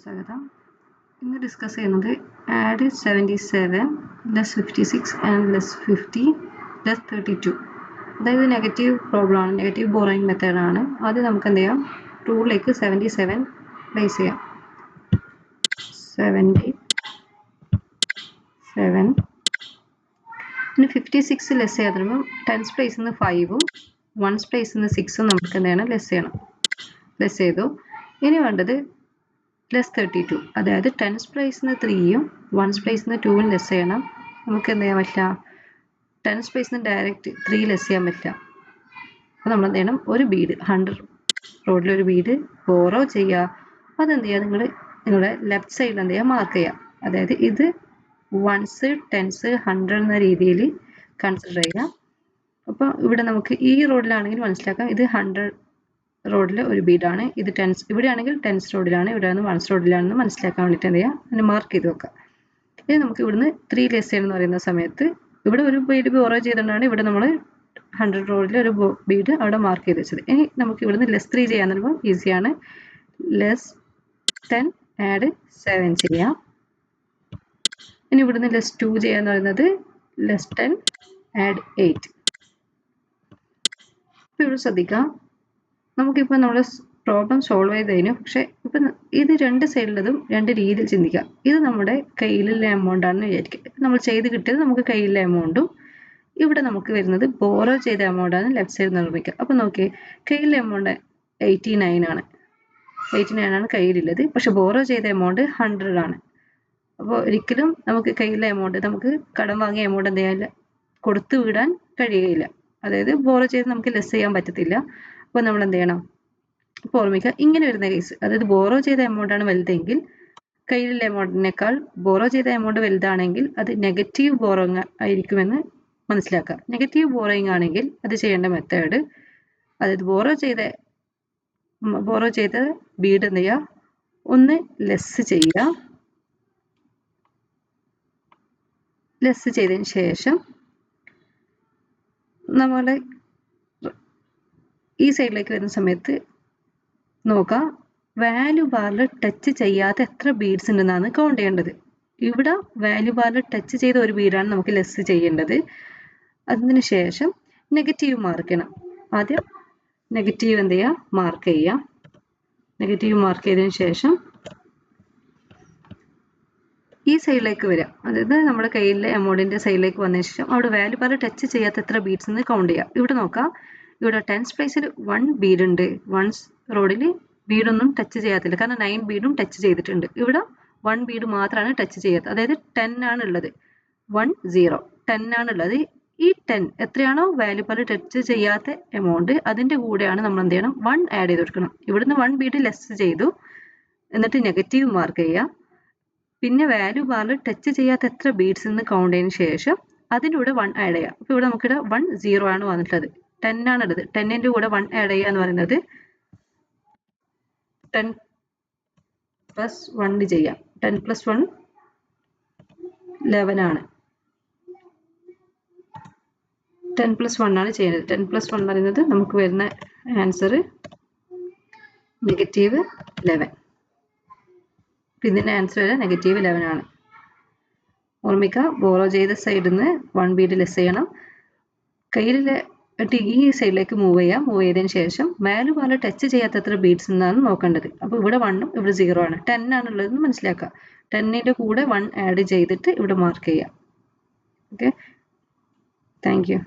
സ്വാഗതം. ഇന്ന് ഡിസ്കസ് ചെയ്യുന്നത് add 77 less 56 and less 50 less 32. അതായത് നെഗറ്റീവ് പ്രോബ്ലം ആണ്, നെഗറ്റീവ് ബോറോയിങ് മെത്തേഡാണ്. ആദ്യം നമുക്ക് എന്ത് ചെയ്യാം, ടൂളിലേക്ക് 77 പ്ലേസ് ചെയ്യാം. 77. ഇനി 56 ലെസ് ചെയ്യാൻ തരുമ്പോൾ ടെൻസ് പ്ലേസിൽ നിന്ന് 5ഉം വൺസ് പ്ലേസിൽ നിന്ന് 6ഉം നമുക്ക് എന്ത് ചെയ്യണം, ലെസ് ചെയ്യണം. ലെസ് ചെയ്തു. ഇനി വേണ്ടത് ലെസ് 32, അതായത് ടെൻസ് പ്ലേസിൽ നിന്ന് 3ഉം വൺസ് പ്ലേസിൽ നിന്ന് 2ഉം ലെസ് ചെയ്യണം. നമുക്ക് എന്ത് ചെയ്യാൻ പറ്റില്ല, ടെൻസ് പ്ലേസിൽ നിന്ന് ഡയറക്റ്റ് 3 ലെസ് ചെയ്യാൻ പറ്റില്ല. അപ്പോൾ നമ്മൾ എന്ത് ചെയ്യണം, ഒരു ബീഡ് 100 റോഡിൽ ഒരു ബീഡ് ബോറോ ചെയ്യുക. അതെന്ത് ചെയ്യുക, നിങ്ങളുടെ ലെഫ്റ്റ് സൈഡിൽ എന്ത് ചെയ്യുക, മാർക്ക് ചെയ്യുക. അതായത് ഇത് വൺസ്, ടെൻസ്, 100 എന്ന രീതിയിൽ കൺസിഡർ ചെയ്യുക. അപ്പോൾ ഇവിടെ നമുക്ക് ഈ റോഡിലാണെങ്കിൽ മനസ്സിലാക്കാം, ഇത് 100 റോഡിൽ ഒരു ബീഡാണ്, ഇത് ടെൻസ്, ഇവിടെയാണെങ്കിൽ ടെൻസ് റോഡിലാണ്, ഇവിടെ വൺസ് റോഡിലാണെന്ന് മനസ്സിലാക്കാൻ വേണ്ടിയിട്ട് എന്ത് ചെയ്യുക, അതിന് മാർക്ക് ചെയ്ത് വെക്കുക. ഇനി നമുക്ക് ഇവിടുന്ന് 3 ലെസ് ചെയ്യണം എന്ന് പറയുന്ന സമയത്ത് ഇവിടെ ഒരു ബീഡ് ബോറോ ചെയ്തുകൊണ്ടാണ് ഇവിടെ നമ്മൾ 100 റോഡിൽ ഒരു ബീഡ് അവിടെ മാർക്ക് ചെയ്ത് വെച്ചത്. ഇനി നമുക്ക് ഇവിടുന്ന് ലെസ് 3 ചെയ്യാൻ പറയുമ്പോൾ ഈസിയാണ്. ലെസ് 10 ആഡ് 7 ചെയ്യാം. ഇനി ഇവിടുന്ന് ലെസ് 2 ചെയ്യാന്ന് പറയുന്നത് ലെസ് 10 ആഡ് 8. ഇപ്പം ഇവിടെ ശ്രദ്ധിക്കാം, നമുക്കിപ്പോൾ നമ്മുടെ പ്രോബ്ലം സോൾവ് ചെയ്ത് കഴിഞ്ഞു. പക്ഷേ ഇപ്പം ഇത് രണ്ട് സൈഡിലതും രണ്ട് രീതിയിൽ ചിന്തിക്കാം. ഇത് നമ്മുടെ കയ്യിലുള്ള എമൗണ്ട് ആണെന്ന് വിചാരിക്കുക. നമ്മൾ ചെയ്ത് കിട്ടിയത് നമുക്ക് കയ്യിലുള്ള എമൗണ്ടും ഇവിടെ നമുക്ക് വരുന്നത് ബോറോ ചെയ്ത എമൗണ്ട് ആണ് ലെഫ്റ്റ് സൈഡ് നിർമ്മിക്കുക. അപ്പം നോക്കിയേ, കയ്യിലെ എമൗണ്ട് 89 ആണ്. 89 ആണ് കയ്യിലുള്ളത്. പക്ഷെ ബോറോ ചെയ്ത എമൗണ്ട് 100 ആണ്. അപ്പോൾ ഒരിക്കലും നമുക്ക് കയ്യിലെ എമൗണ്ട്, നമുക്ക് കടം വാങ്ങിയ എമൗണ്ട് എന്ത് ചെയ്യാൻ, കൊടുത്തു വിടാൻ കഴിയുകയില്ല. അതായത് ബോറോ ചെയ്ത് നമുക്ക് ലെസ് ചെയ്യാൻ പറ്റത്തില്ല. അപ്പോൾ നമ്മൾ എന്ത് ചെയ്യണം, ഇപ്പോൾ ഓർമ്മിക്കുക, ഇങ്ങനെ വരുന്ന കേസ്, അതായത് ബോറോ ചെയ്ത എമൗണ്ട് ആണ് വലുതെങ്കിൽ കയ്യിലുള്ള എമൗണ്ടിനേക്കാൾ ബോറോ ചെയ്ത എമൗണ്ട് വലുതാണെങ്കിൽ അത് നെഗറ്റീവ് ബോറോയിങ് ആയിരിക്കുമെന്ന് മനസ്സിലാക്കുക. നെഗറ്റീവ് ബോറോയിങ് ആണെങ്കിൽ അത് ചെയ്യേണ്ട മെത്തേഡ്, അതായത് ബോറോ ചെയ്ത ബീഡ് എന്ത് ചെയ്യുക, ഒന്ന് ലെസ് ചെയ്യുക. ലെസ് ചെയ്തതിന് ശേഷം നമ്മൾ ഈ സൈഡിലേക്ക് വരുന്ന സമയത്ത് നോക്കാം, വാല്യൂ ബാറിൽ ടച്ച് ചെയ്യാത്ത എത്ര ബീഡ്സ് ഉണ്ടെന്നാണ് കൗണ്ട് ചെയ്യേണ്ടത്. ഇവിടെ വാല്യൂ ബാറിൽ ടച്ച് ചെയ്ത ഒരു ബീഡാണ് നമുക്ക് ലെസ് ചെയ്യേണ്ടത്. അതിന് ശേഷം നെഗറ്റീവ് മാർക്ക് ചെയ്യണം. ആദ്യം നെഗറ്റീവ് എന്ത് ചെയ്യുക, മാർക്ക് ചെയ്യുക. നെഗറ്റീവ് മാർക്ക് ചെയ്തതിന് ശേഷം ഈ സൈഡിലേക്ക് വരിക. അതായത് നമ്മുടെ കയ്യിലെ എമൗണ്ടിന്റെ സൈഡിലേക്ക് വന്നതിന് ശേഷം അവിടെ വാല്യൂ ബാറിൽ ടച്ച് ചെയ്യാത്ത എത്ര ബീഡ്സ് എന്ന് കൗണ്ട് ചെയ്യുക. ഇവിടെ നോക്കാം, ഇവിടെ ടെൻസ് പ്ലേസിൽ 1 ബീഡ് ഉണ്ട്. വൺസ് റോഡിൽ ബീഡൊന്നും ടച്ച് ചെയ്യാത്തില്ല, കാരണം 9 ബീഡും ടച്ച് ചെയ്തിട്ടുണ്ട്. ഇവിടെ 1 ബീഡ് മാത്രമാണ് ടച്ച് ചെയ്യാത്തത്, അതായത് 10 ആണ് ഉള്ളത്. 1 0 10 ആണ് ഉള്ളത്. ഈ 10 എത്രയാണോ വാല്യൂ ബാറിൽ ടച്ച് ചെയ്യാത്ത എമൗണ്ട്, അതിന്റെ കൂടെയാണ് നമ്മൾ എന്ത് ചെയ്യണം, 1 ആഡ് ചെയ്ത് കൊടുക്കണം. ഇവിടുന്ന് 1 ബീഡ് ലെസ് ചെയ്തു, എന്നിട്ട് നെഗറ്റീവ് മാർക്ക് ചെയ്യുക. പിന്നെ വാല്യൂ ബാറിൽ ടച്ച് ചെയ്യാത്ത എത്ര ബീഡ്സ് എന്ന് കൗണ്ട് ചെയ്തതിന് ശേഷം അതിൻ്റെ കൂടെ 1 ആഡ് ചെയ്യുക. അപ്പോൾ ഇവിടെ നമുക്കിവിടെ 1 0 ആണ് വന്നിട്ടുള്ളത്, 10 ആണുള്ളത്. 10ന്റെ കൂടെ 1 ആഡ് ചെയ്യുക എന്ന് പറയുന്നത് 10 + 1 ചെയ്യാം. 10 + 1 11 ആണ്. 10 + 1 ആണ് ചെയ്യുന്നത്. 10 + 1 പറയുന്നത് നമുക്ക് വരുന്ന ആൻസർ -11. ഇതിന്റെ ആൻസർ വരെ -11 ആണ്. ഓർമ്മിക്കുക, ബോറോ ചെയ്ത സൈഡിൽ നിന്ന് 1 ബീഡ് ലെസ് ചെയ്യണം. കയ്യിലെ ഈ സൈഡിലേക്ക് മൂവ് ചെയ്യാം. മൂവ് ചെയ്തതിന് ശേഷം വാല്യൂ ബാറിൽ ടച്ച് ചെയ്യാത്ത എത്ര ബീഡ്സ് എന്നാണ് നോക്കേണ്ടത്. അപ്പോൾ ഇവിടെ 1ഉം ഇവിടെ 0 ആണ്. 10 ആണുള്ളതെന്ന് മനസ്സിലാക്കുക. 10ന്റെ കൂടെ 1 ആഡ് ചെയ്തിട്ട് ഇവിടെ മാർക്ക് ചെയ്യാം. Okay, thank you.